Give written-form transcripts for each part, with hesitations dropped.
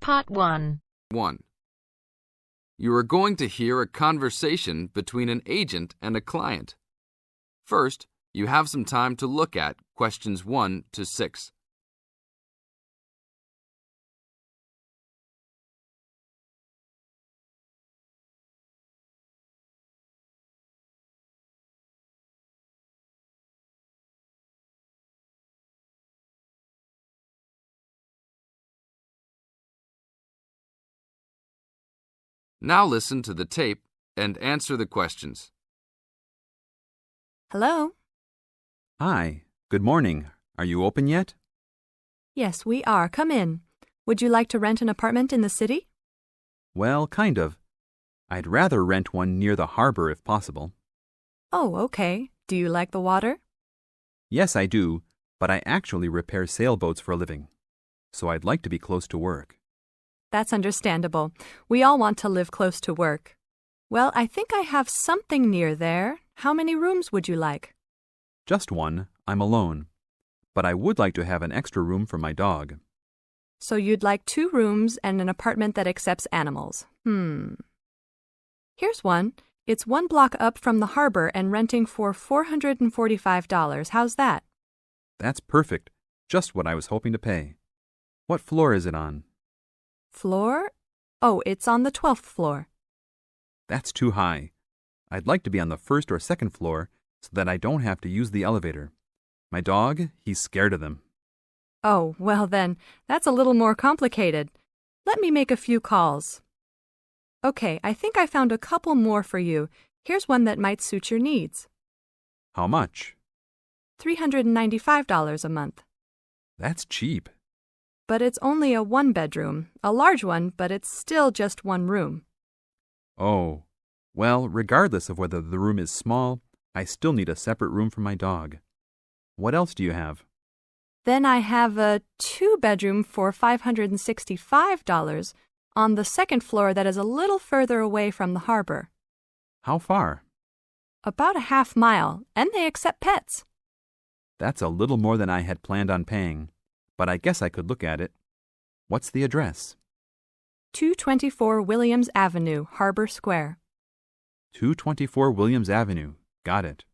Part 1. 1. You are going to hear a conversation between an agent and a client. First, you have some time to look at questions 1 to 6. Now listen to the tape and answer the questions. Hello? Hi, good morning. Are you open yet? Yes, we are. Come in. Would you like to rent an apartment in the city? Well, kind of. I'd rather rent one near the harbor if possible. Oh, okay. Do you like the water? Yes, I do, but I actually repair sailboats for a living, so I'd like to be close to work. That's understandable. We all want to live close to work. Well, I think I have something near there. How many rooms would you like? Just one. I'm alone. But I would like to have an extra room for my dog. So you'd like 2 rooms and an apartment that accepts animals. Here's one. It's 1 block up from the harbor and renting for $445. How's that? That's perfect. Just what I was hoping to pay. What floor is it on? Floor? Oh, it's on the 12th floor. That's too high. I'd like to be on the 1st or 2nd floor so that I don't have to use the elevator. My dog, he's scared of them. Oh, well then, that's a little more complicated. Let me make a few calls. Okay, I think I found a couple more for you. Here's one that might suit your needs. How much? $395 a month. That's cheap. But it's only a 1-bedroom, a large one, but it's still just 1 room. Oh, well, regardless of whether the room is small, I still need a separate room for my dog. What else do you have? Then I have a 2-bedroom for $565 on the 2nd floor that is a little further away from the harbor. How far? About a half mile, and they accept pets. That's a little more than I had planned on paying, but I guess I could look at it. What's the address? 224 Williams Avenue, Harbor Square. 224 Williams Avenue. Got it.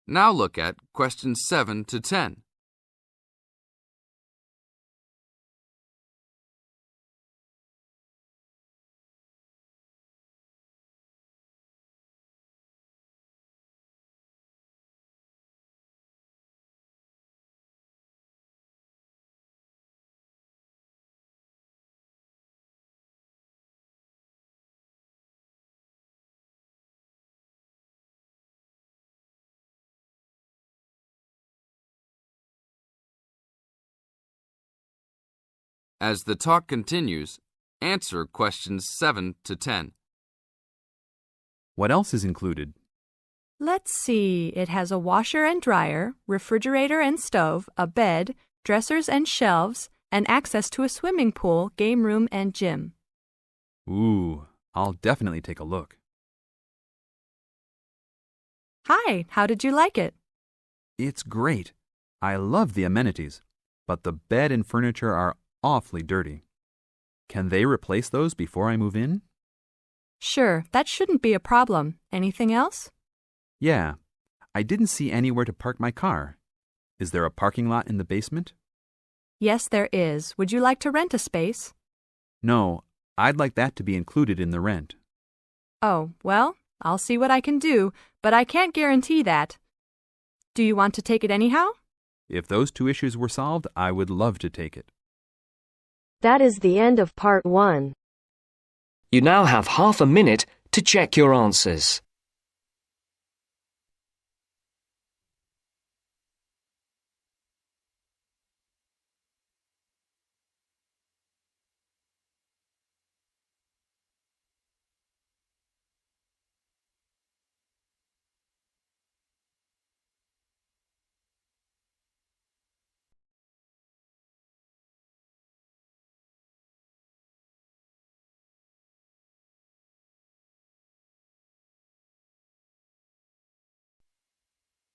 Now look at questions 7 to 10. As the talk continues, answer questions 7 to 10. What else is included? Let's see, it has a washer and dryer, refrigerator and stove, a bed, dressers and shelves, and access to a swimming pool, game room, and gym. Ooh, I'll definitely take a look. Hi, how did you like it? It's great. I love the amenities, but the bed and furniture are awfully dirty. Can they replace those before I move in? Sure, that shouldn't be a problem. Anything else? Yeah. I didn't see anywhere to park my car. Is there a parking lot in the basement? Yes, there is. Would you like to rent a space? No, I'd like that to be included in the rent. Oh, well, I'll see what I can do, but I can't guarantee that. Do you want to take it anyhow? If those 2 issues were solved, I would love to take it. That is the end of Part 1. You now have half a minute to check your answers.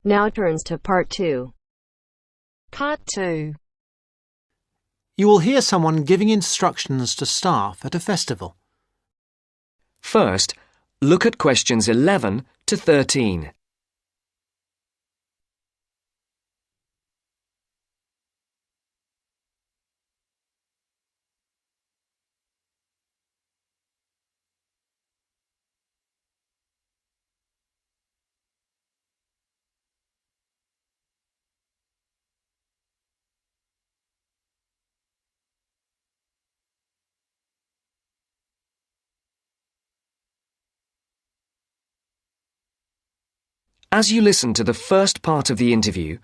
Now turns to Part 2. Part 2. You will hear someone giving instructions to staff at a festival. First, look at questions 11 to 13. As you listen to the first part of the interview,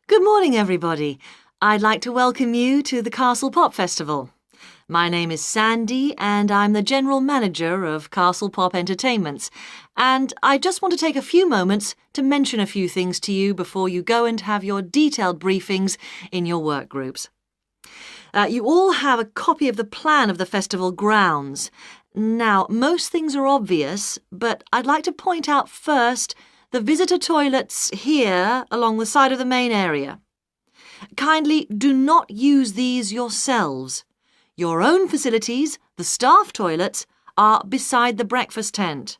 Good morning, everybody. I'd like to welcome you to the Castle Pop Festival. My name is Sandy, and I'm the General Manager of Castle Pop Entertainments. And I just want to take a few moments to mention a few things to you before you go and have your detailed briefings in your work groups. You all have a copy of the plan of the festival grounds. Now, most things are obvious, but I'd like to point out first the visitor toilets here along the side of the main area. Kindly do not use these yourselves. Your own facilities, the staff toilets, are beside the breakfast tent.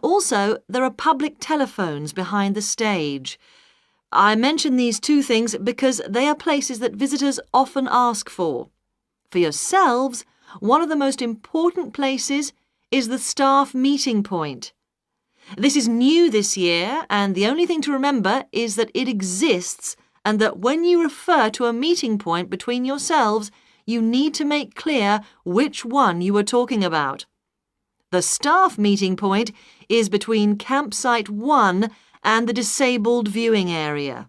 Also, there are public telephones behind the stage. I mention these two things because they are places that visitors often ask for. For yourselves, one of the most important places is the staff meeting point. This is new this year, and the only thing to remember is that it exists and that when you refer to a meeting point between yourselves, you need to make clear which one you are talking about. The staff meeting point is between campsite 1 and the disabled viewing area.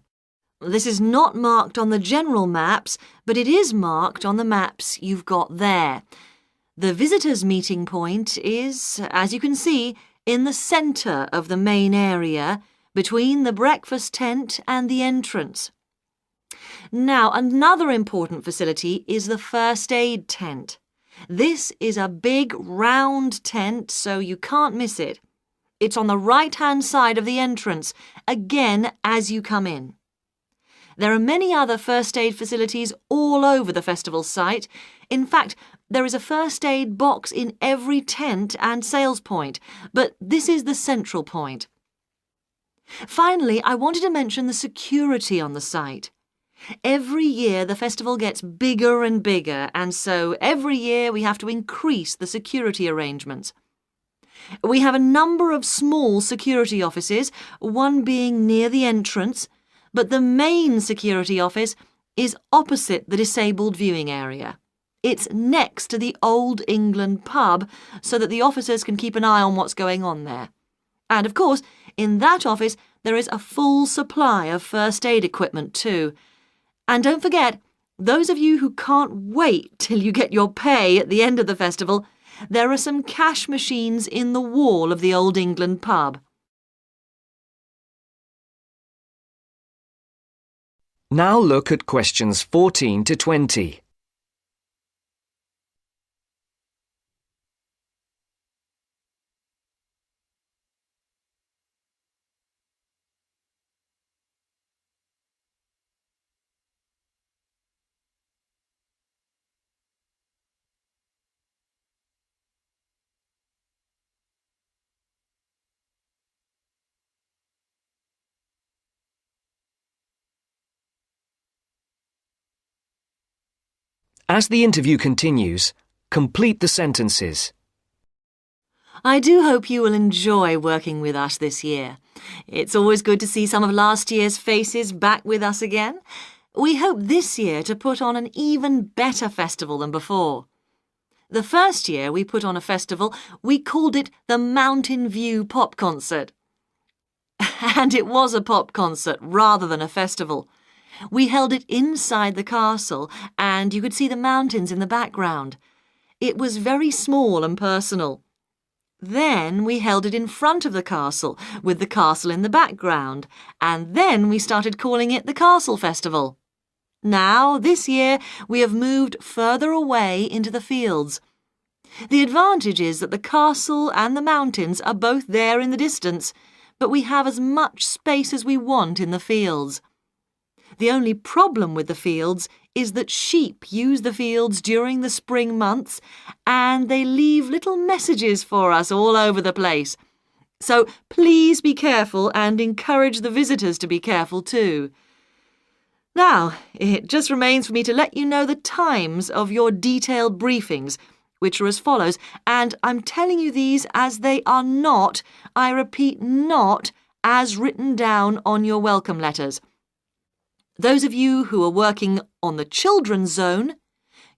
This is not marked on the general maps, but it is marked on the maps you've got there. The visitors' meeting point is, as you can see, in the centre of the main area, between the breakfast tent and the entrance. Now, another important facility is the first aid tent. This is a big round tent, so you can't miss it. It's on the right-hand side of the entrance, again as you come in. There are many other first aid facilities all over the festival site. In fact, there is a first aid box in every tent and sales point, but this is the central point. Finally, I wanted to mention the security on the site. Every year the festival gets bigger and bigger, and so every year we have to increase the security arrangements. We have a number of small security offices, one being near the entrance, but the main security office is opposite the disabled viewing area. It's next to the Old England pub so that the officers can keep an eye on what's going on there. And of course, in that office there is a full supply of first aid equipment too. And don't forget, those of you who can't wait till you get your pay at the end of the festival, there are some cash machines in the wall of the Old England pub. now look at questions 14 to 20. As the interview continues, complete the sentences. I do hope you will enjoy working with us this year. It's always good to see some of last year's faces back with us again. We hope this year to put on an even better festival than before. The first year we put on a festival, we called it the Mountain View Pop Concert. And it was a pop concert rather than a festival. We held it inside the castle, and you could see the mountains in the background. It was very small and personal. Then we held it in front of the castle, with the castle in the background, and then we started calling it the Castle Festival. Now, this year, we have moved further away into the fields. The advantage is that the castle and the mountains are both there in the distance, but we have as much space as we want in the fields. The only problem with the fields is that sheep use the fields during the spring months and they leave little messages for us all over the place. So please be careful and encourage the visitors to be careful too. Now, it just remains for me to let you know the times of your detailed briefings, which are as follows, and I'm telling you these as they are not, I repeat, not as written down on your welcome letters. Those of you who are working on the children's zone,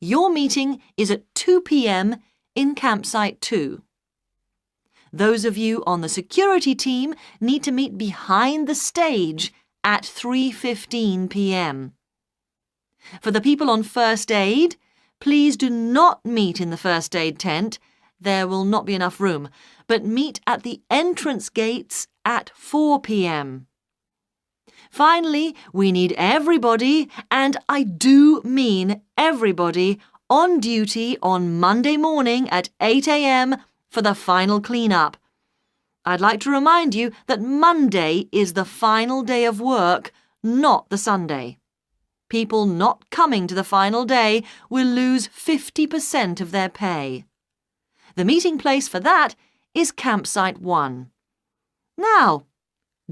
your meeting is at 2 p.m. in campsite 2. Those of you on the security team need to meet behind the stage at 3:15 p.m. For the people on first aid, please do not meet in the first aid tent. There will not be enough room, but meet at the entrance gates at 4 p.m. Finally, we need everybody, and I do mean everybody, on duty on Monday morning at 8 a.m. for the final clean-up. I'd like to remind you that Monday is the final day of work, not the Sunday. People not coming to the final day will lose 50% of their pay. The meeting place for that is campsite 1. Now,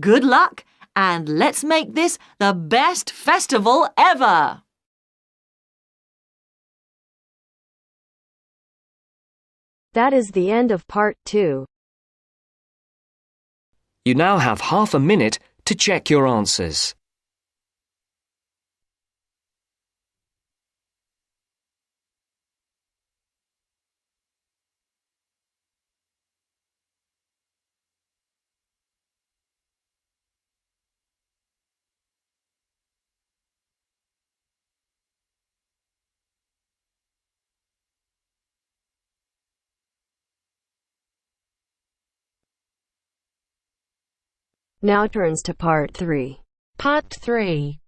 good luck, and let's make this the best festival ever! That is the end of part 2. You now have half a minute to check your answers. Now turns to part 3. Part 3.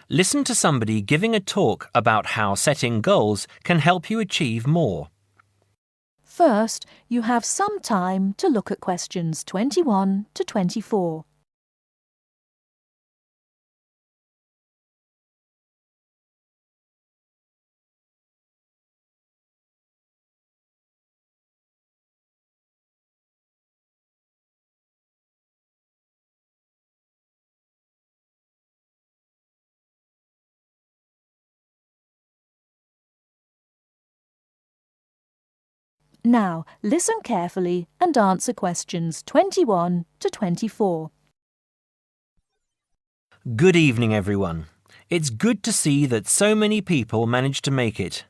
Listen to somebody giving a talk about how setting goals can help you achieve more. First, you have some time to look at questions 21 to 24. Now, listen carefully and answer questions 21 to 24. Good evening, everyone. It's good to see that so many people managed to make it.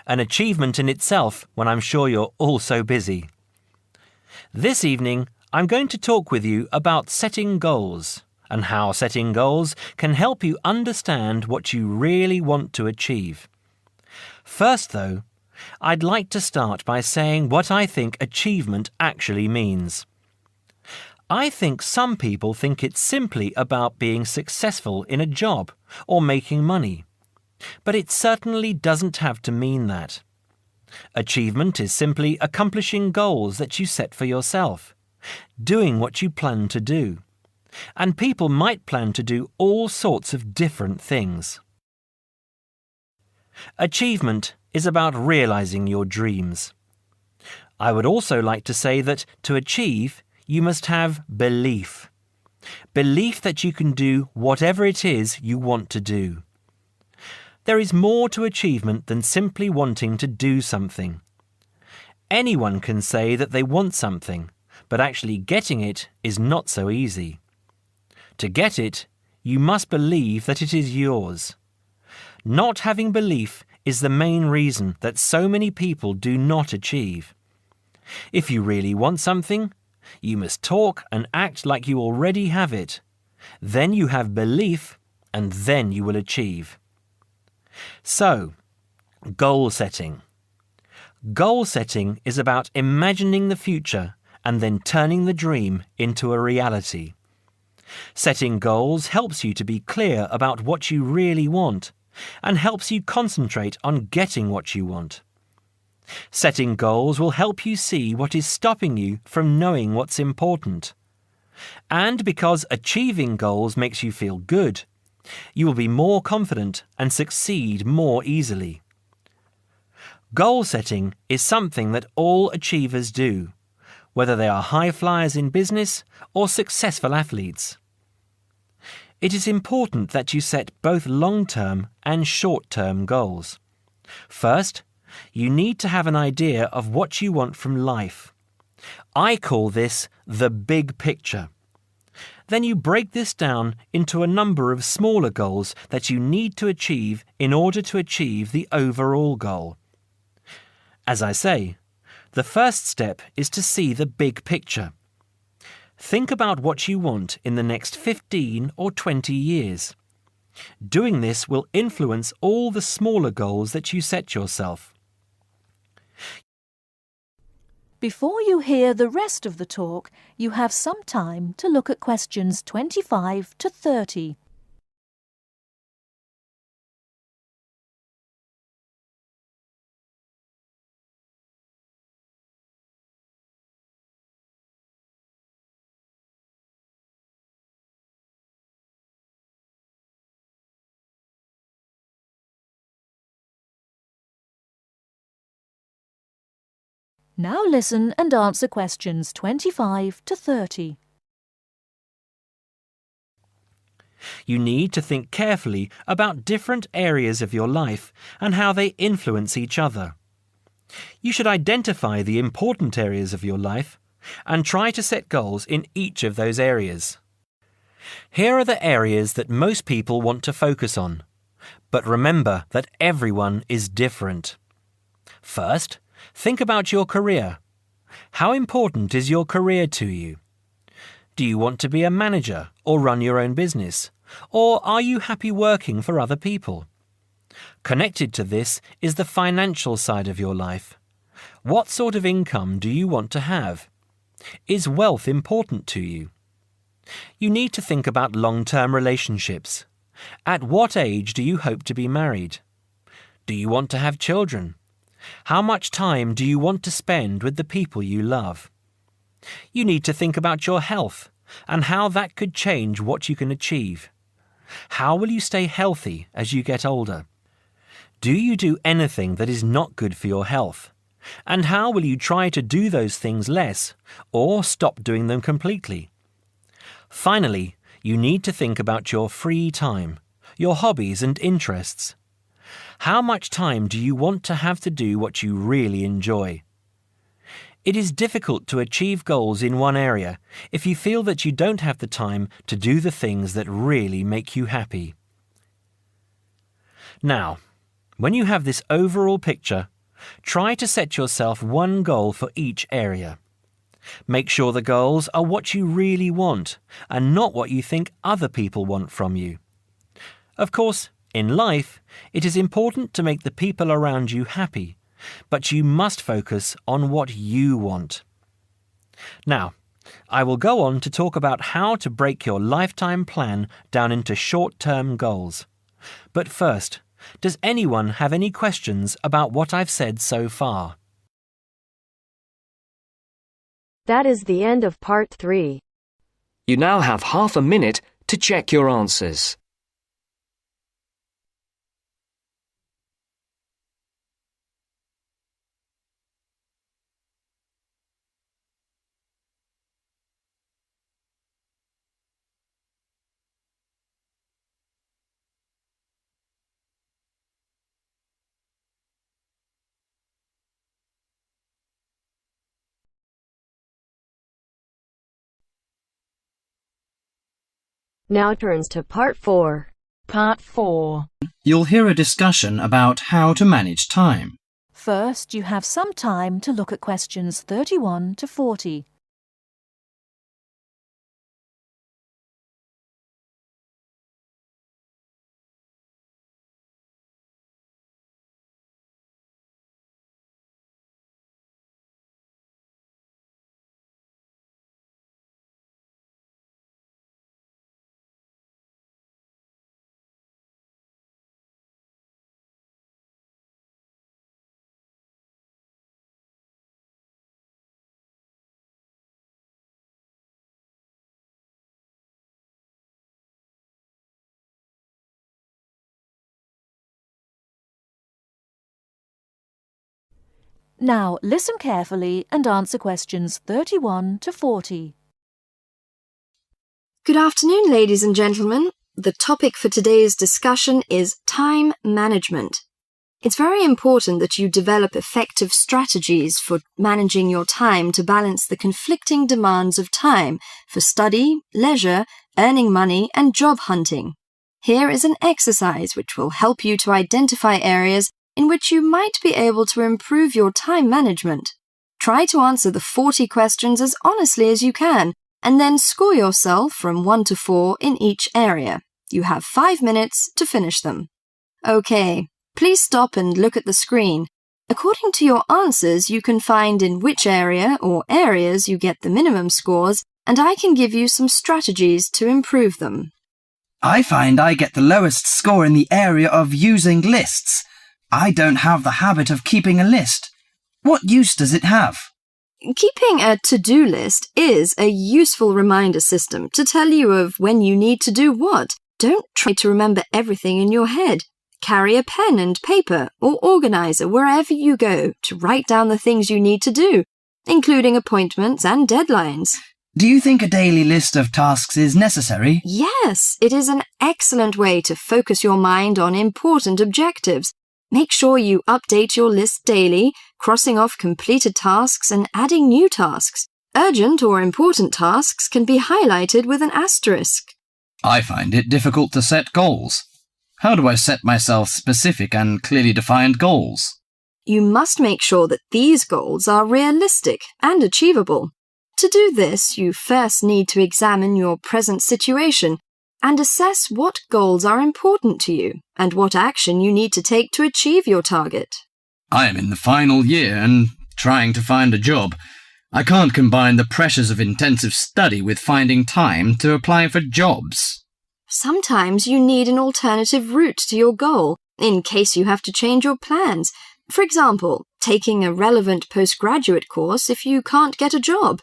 An achievement in itself when I'm sure you're all so busy. This evening, I'm going to talk with you about setting goals and how setting goals can help you understand what you really want to achieve. First, though, I'd like to start by saying what I think achievement actually means. I think some people think it's simply about being successful in a job or making money, but it certainly doesn't have to mean that. Achievement is simply accomplishing goals that you set for yourself, doing what you plan to do, and people might plan to do all sorts of different things. Achievement is about realizing your dreams. I would also like to say that to achieve, you must have belief. Belief that you can do whatever it is you want to do. There is more to achievement than simply wanting to do something. Anyone can say that they want something, but actually getting it is not so easy. To get it, you must believe that it is yours. Not having belief is the main reason that so many people do not achieve. If you really want something, you must talk and act like you already have it. Then you have belief, and then you will achieve. So, goal setting. Goal setting is about imagining the future and then turning the dream into a reality. Setting goals helps you to be clear about what you really want and helps you concentrate on getting what you want. Setting goals will help you see what is stopping you from knowing what's important. And because achieving goals makes you feel good, You will be more confident and succeed more easily. Goal setting is something that all achievers do, whether they are high flyers in business or successful athletes. It is important that you set both long-term and short-term goals. First, you need to have an idea of what you want from life. I call this the big picture. Then you break this down into a number of smaller goals that you need to achieve in order to achieve the overall goal. As I say, the first step is to see the big picture. Think about what you want in the next 15 or 20 years. Doing this will influence all the smaller goals that you set yourself. Before you hear the rest of the talk, you have some time to look at questions 25 to 30. Now listen and answer questions 25 to 30. You need to think carefully about different areas of your life and how they influence each other. You should identify the important areas of your life and try to set goals in each of those areas. Here are the areas that most people want to focus on. But remember that everyone is different. First, think about your career. How important is your career to you? Do you want to be a manager or run your own business? Or are you happy working for other people? Connected to this is the financial side of your life. What sort of income do you want to have? Is wealth important to you? You need to think about long-term relationships. At what age do you hope to be married? Do you want to have children? How much time do you want to spend with the people you love? You need to think about your health and how that could change what you can achieve. How will you stay healthy as you get older? Do you do anything that is not good for your health? And how will you try to do those things less or stop doing them completely? Finally, you need to think about your free time, your hobbies and interests. How much time do you want to have to do what you really enjoy? It is difficult to achieve goals in one area if you feel that you don't have the time to do the things that really make you happy. Now, when you have this overall picture, try to set yourself one goal for each area. Make sure the goals are what you really want and not what you think other people want from you. Of course, in life, it is important to make the people around you happy, but you must focus on what you want. Now, I will go on to talk about how to break your lifetime plan down into short-term goals. But first, does anyone have any questions about what I've said so far? That is the end of part 3. You now have half a minute to check your answers. Now turns to part 4. Part 4. You'll hear a discussion about how to manage time. First, you have some time to look at questions 31 to 40. Now listen carefully and answer questions 31 to 40. Good afternoon, ladies and gentlemen. The topic for today's discussion is time management. It's very important that you develop effective strategies for managing your time to balance the conflicting demands of time for study, leisure, earning money, and job hunting. Here is an exercise which will help you to identify areas in which you might be able to improve your time management. Try to answer the 40 questions as honestly as you can, and then score yourself from 1 to 4 in each area. You have 5 minutes to finish them. Okay, please stop and look at the screen. According to your answers, you can find in which area or areas you get the minimum scores, and I can give you some strategies to improve them. I find I get the lowest score in the area of using lists. I don't have the habit of keeping a list. What use does it have? Keeping a to-do list is a useful reminder system to tell you of when you need to do what. Don't try to remember everything in your head. Carry a pen and paper or organizer wherever you go to write down the things you need to do, including appointments and deadlines. Do you think a daily list of tasks is necessary? Yes, it is an excellent way to focus your mind on important objectives. Make sure you update your list daily, crossing off completed tasks and adding new tasks. Urgent or important tasks can be highlighted with an asterisk. I find it difficult to set goals. How do I set myself specific and clearly defined goals? You must make sure that these goals are realistic and achievable. To do this, you first need to examine your present situation and assess what goals are important to you and what action you need to take to achieve your target. I am in the final year and trying to find a job. I can't combine the pressures of intensive study with finding time to apply for jobs. Sometimes you need an alternative route to your goal in case you have to change your plans. For example, taking a relevant postgraduate course if you can't get a job.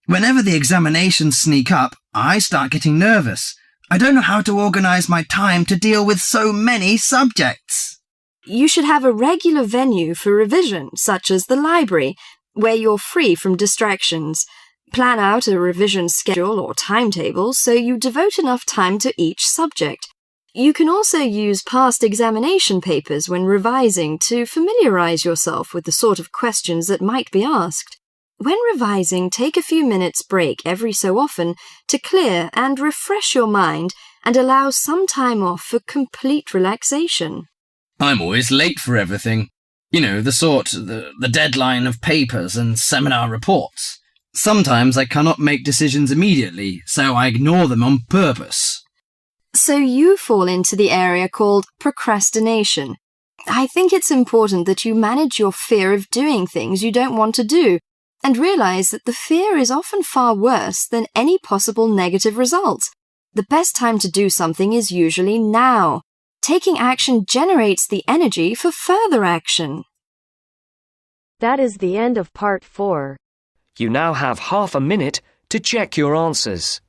Whenever the examinations sneak up, I start getting nervous. I don't know how to organize my time to deal with so many subjects. You should have a regular venue for revision, such as the library, where you're free from distractions. Plan out a revision schedule or timetable so you devote enough time to each subject. You can also use past examination papers when revising to familiarize yourself with the sort of questions that might be asked. When revising, take a few minutes break every so often to clear and refresh your mind and allow some time off for complete relaxation. I'm always late for everything. You know, the deadline of papers and seminar reports. Sometimes I cannot make decisions immediately, so I ignore them on purpose. So you fall into the area called procrastination. I think it's important that you manage your fear of doing things you don't want to do, and realize that the fear is often far worse than any possible negative results. The best time to do something is usually now. Taking action generates the energy for further action. That is the end of part 4. You now have half a minute to check your answers.